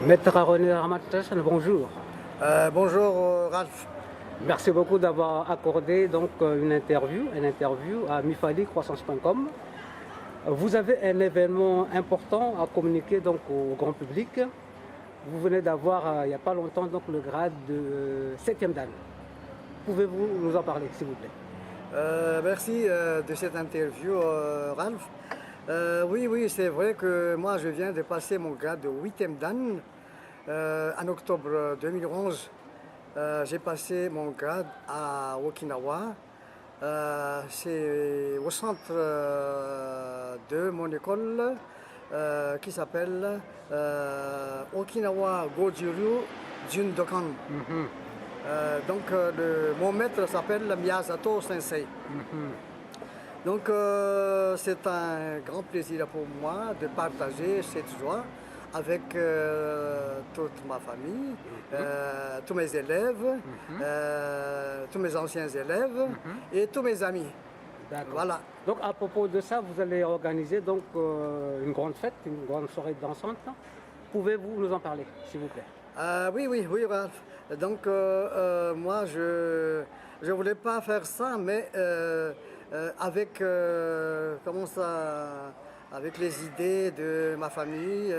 Maître René Ramatassan, bonjour. Bonjour Ralph. Merci beaucoup d'avoir accordé donc une interview à mifali-croissance.com. Vous avez un événement important à communiquer donc au grand public. Vous venez d'avoir il n'y a pas longtemps donc le grade de 7e dan. Pouvez-vous nous en parler s'il vous plaît? Merci de cette interview Ralph. Oui, c'est vrai que moi je viens de passer mon grade de 8e dan en octobre 2011. J'ai passé mon grade à Okinawa. C'est au centre de mon école qui s'appelle Okinawa Goju-ryu Jundokan. Mon maître s'appelle Miyazato Sensei. Donc c'est un grand plaisir pour moi de partager cette joie avec toute ma famille, tous mes élèves, tous mes anciens élèves et tous mes amis. D'accord. Voilà. Donc à propos de ça, vous allez organiser donc une grande fête, une grande soirée dansante. Pouvez-vous nous en parler s'il vous plaît? Oui, Ralph. Donc moi je voulais pas faire ça, mais avec avec les idées de ma famille,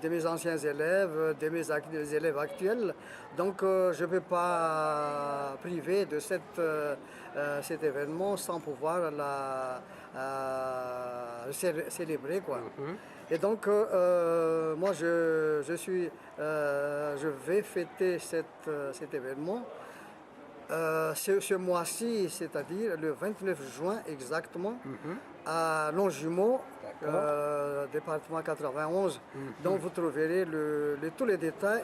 de mes anciens élèves, de mes élèves actuels. Donc je ne peux pas priver de cet événement sans pouvoir célébrer, quoi. Et donc moi je vais fêter cet événement ce mois-ci, c'est-à-dire le 29 juin exactement, à Longjumeau, département 91, dont vous trouverez tous les détails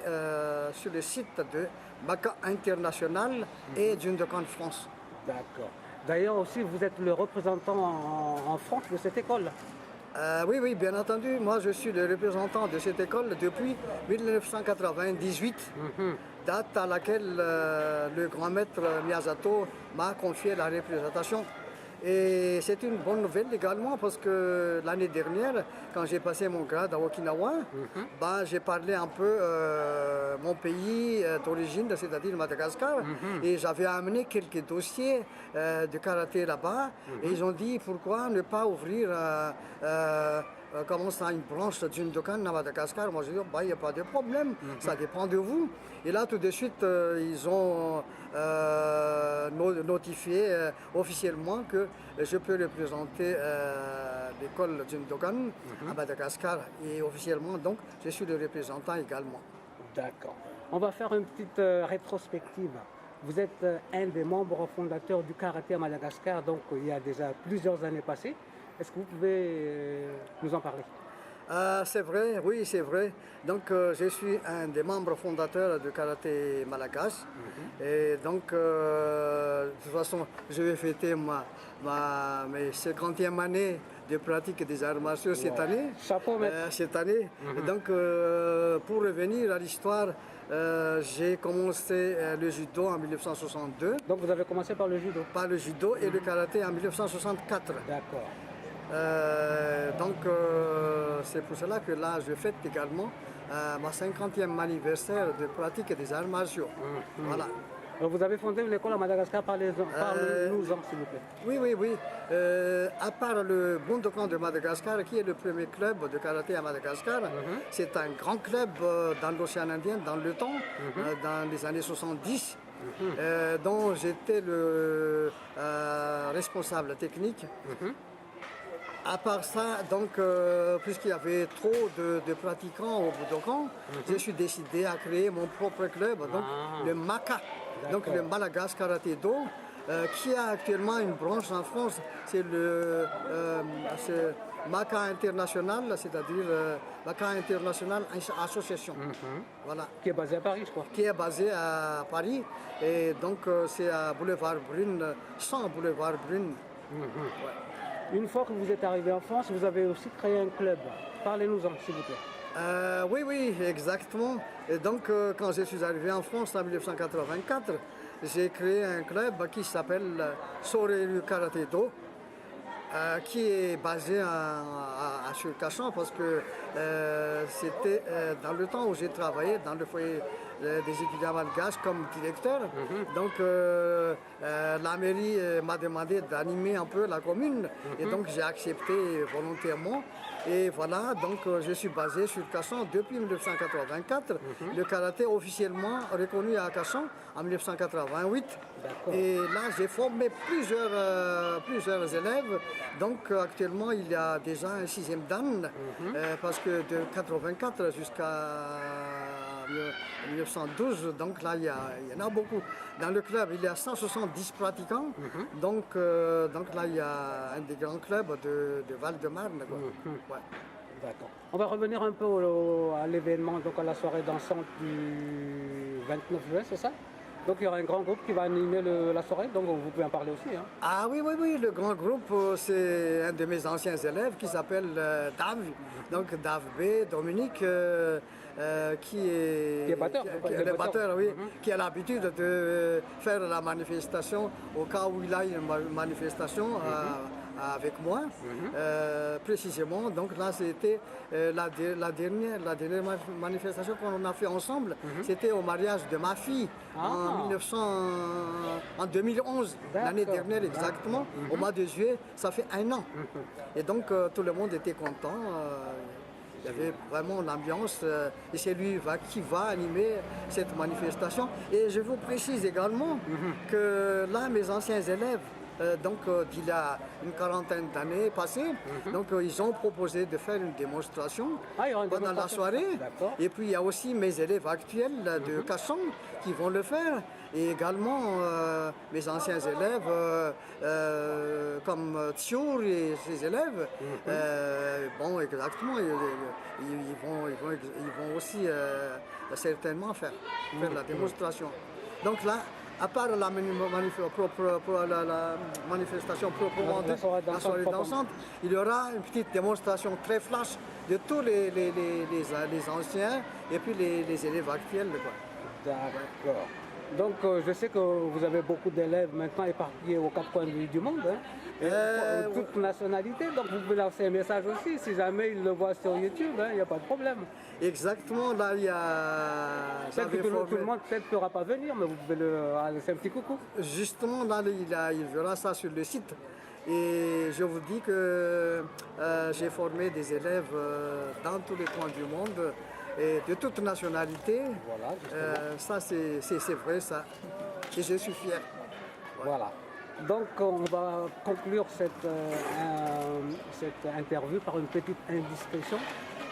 sur le site de Maka International et Jundokan France. D'accord. D'ailleurs aussi, vous êtes le représentant en France de cette école. Oui, bien entendu. Moi, je suis le représentant de cette école depuis 1998, date à laquelle le grand maître Miyazato m'a confié la représentation. Et c'est une bonne nouvelle également parce que l'année dernière, quand j'ai passé mon grade à Okinawa, j'ai parlé un peu mon pays d'origine, c'est-à-dire Madagascar, et j'avais amené quelques dossiers de karaté là-bas, et ils ont dit pourquoi ne pas ouvrir une branche d'une Jundokan à Madagascar. Moi, je dis, il n'y a pas de problème, ça dépend de vous. Et là, tout de suite, ils ont notifié officiellement que je peux représenter l'école Jundokan à Madagascar. Et officiellement, donc, je suis le représentant également. D'accord. On va faire une petite rétrospective. Vous êtes un des membres fondateurs du karaté à Madagascar, donc il y a déjà plusieurs années passées. Est-ce que vous pouvez nous en parler? C'est vrai, oui, c'est vrai. Donc, je suis un des membres fondateurs du karaté malagasy. Et donc, de toute façon, je vais fêter mes 50e année de pratique des arts martiaux cette année. Chapeau, maître. Cette année. Et donc, pour revenir à l'histoire, j'ai commencé le judo en 1962. Donc, vous avez commencé par le judo? Par le judo et le karaté en 1964. D'accord. C'est pour cela que là, je fête également ma 50e anniversaire de pratique des arts martiaux. Voilà. Vous avez fondé une école à Madagascar, parlez-nous-en s'il vous plaît. Oui. À part le Bundokan de Madagascar, qui est le premier club de karaté à Madagascar, c'est un grand club dans l'océan Indien, dans le temps, dans les années 70, dont j'étais le responsable technique. À part ça, donc, puisqu'il y avait trop de pratiquants au Bundokan, je suis décidé à créer mon propre club, donc le MAKA, donc le Malagasy Karaté Do, qui a actuellement une branche en France, c'est le MAKA International, c'est-à-dire MAKA International Association. Voilà. Qui est basé à Paris, je crois. Qui est basé à Paris, et donc c'est à Boulevard Brune, 100 Boulevard Brune. Ouais. Une fois que vous êtes arrivé en France, vous avez aussi créé un club. Parlez-nous-en, s'il vous plaît. Oui, exactement. Et donc, quand je suis arrivé en France en 1984, j'ai créé un club qui s'appelle Soryu Karaté Do. qui est basé à Surcachon parce que c'était dans le temps où j'ai travaillé dans le foyer des étudiants malgaches comme directeur. Donc la mairie m'a demandé d'animer un peu la commune et donc j'ai accepté volontairement. Et voilà, donc je suis basé sur Cachan depuis 1984. Le karaté officiellement reconnu à Cachan en 1988. Et là, j'ai formé plusieurs élèves. Donc actuellement, il y a déjà un 6e dan, parce que de 1984 jusqu'à 1912, donc là, il y en a beaucoup. Dans le club, il y a 170 pratiquants. Donc là, il y a un des grands clubs de Val-de-Marne. Ouais. D'accord. On va revenir un peu à l'événement, donc à la soirée dansante du 29 juin, c'est ça? Donc il y aura un grand groupe qui va animer la soirée, donc vous pouvez en parler aussi. Hein. Ah oui, le grand groupe, c'est un de mes anciens élèves qui s'appelle Dav. Donc Dav B, Dominique, qui est batteur. Le batteur, oui, qui a l'habitude de faire la manifestation au cas où il a une manifestation. Avec moi, précisément. Donc là, c'était la dernière manifestation qu'on a fait ensemble. C'était au mariage de ma fille en 2011, l'année dernière exactement, au mois de juillet. Ça fait 1 an. Et donc, tout le monde était content. Il y avait vraiment l'ambiance et c'est lui qui va animer cette manifestation. Et je vous précise également que là, mes anciens élèves, donc il y a une quarantaine d'années passées, donc ils ont proposé de faire une démonstration pendant la soirée. Et puis il y a aussi mes élèves actuels de Cachan qui vont le faire. Et également mes anciens élèves comme Tiour et ses élèves, bon exactement, ils vont aussi certainement faire la démonstration. Donc là, à part la manifestation proprement dite, la soirée dansante, il y aura une petite démonstration très flash de tous les anciens et puis les élèves actuels. D'accord. Donc je sais que vous avez beaucoup d'élèves maintenant éparpillés aux 4 coins du monde, toutes nationalités, donc vous pouvez lancer un message aussi, si jamais ils le voient sur YouTube, il n'y a pas de problème. Exactement, là il y a... Tout le monde peut-être ne pourra pas venir, mais vous pouvez laisser un petit coucou. Justement, là il verra ça sur le site. Et je vous dis que j'ai formé des élèves dans tous les coins du monde. Et de toute nationalité, ça c'est vrai ça, et je suis fier. Voilà. Donc on va conclure cette interview par une petite indiscrétion.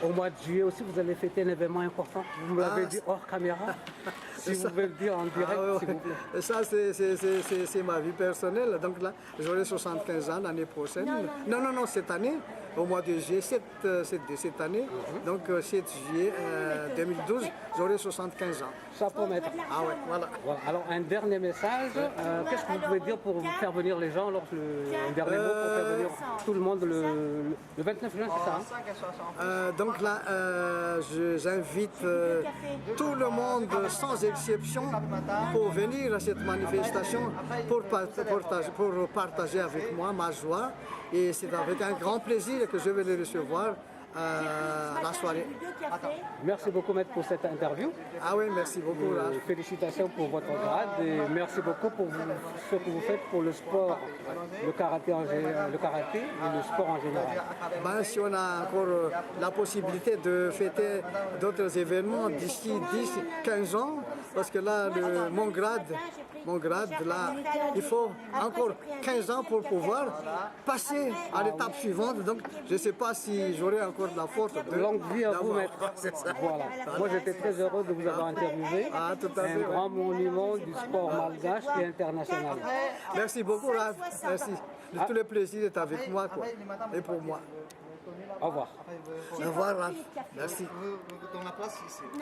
Au mois de juillet aussi, vous allez fêter un événement important. Vous me l'avez dit hors caméra. Si vous pouvez le dire en direct, s'il vous plaît. Ça, c'est ma vie personnelle. Donc là, j'aurai 75 ans l'année prochaine. Non, cette année, au mois de juillet, de cette année. Donc 7 juillet 2012, j'aurai 75 ans. Ça promet. Ah ouais, voilà. Alors, un dernier message. Qu'est-ce que vous pouvez dire pour faire venir les gens, un dernier mot pour faire venir tout le monde le 29 juin, c'est ça hein? Donc là, j'invite tout le monde, sans exception, pour venir à cette manifestation, pour partager avec moi ma joie. Et c'est avec un grand plaisir que je vais les recevoir à la soirée. Merci beaucoup, maître, pour cette interview. Ah oui, merci beaucoup. Félicitations pour votre grade et merci beaucoup pour ce que vous faites pour le sport, le karaté et le sport en général. Ben, si on a encore la possibilité de fêter d'autres événements d'ici 10-15 ans, parce que là, mon grade, là, il faut encore 15 ans pour pouvoir passer à l'étape suivante. Donc, je ne sais pas si j'aurai encore de la force. Longue vie à vous, maître. Voilà. Moi, j'étais très heureux de vous avoir interviewé. Un grand monument du sport malgache et international. Merci beaucoup, Raph. Merci. Tout le plaisir est avec moi, quoi. Et pour moi. Au revoir. Au revoir, Raph. Merci.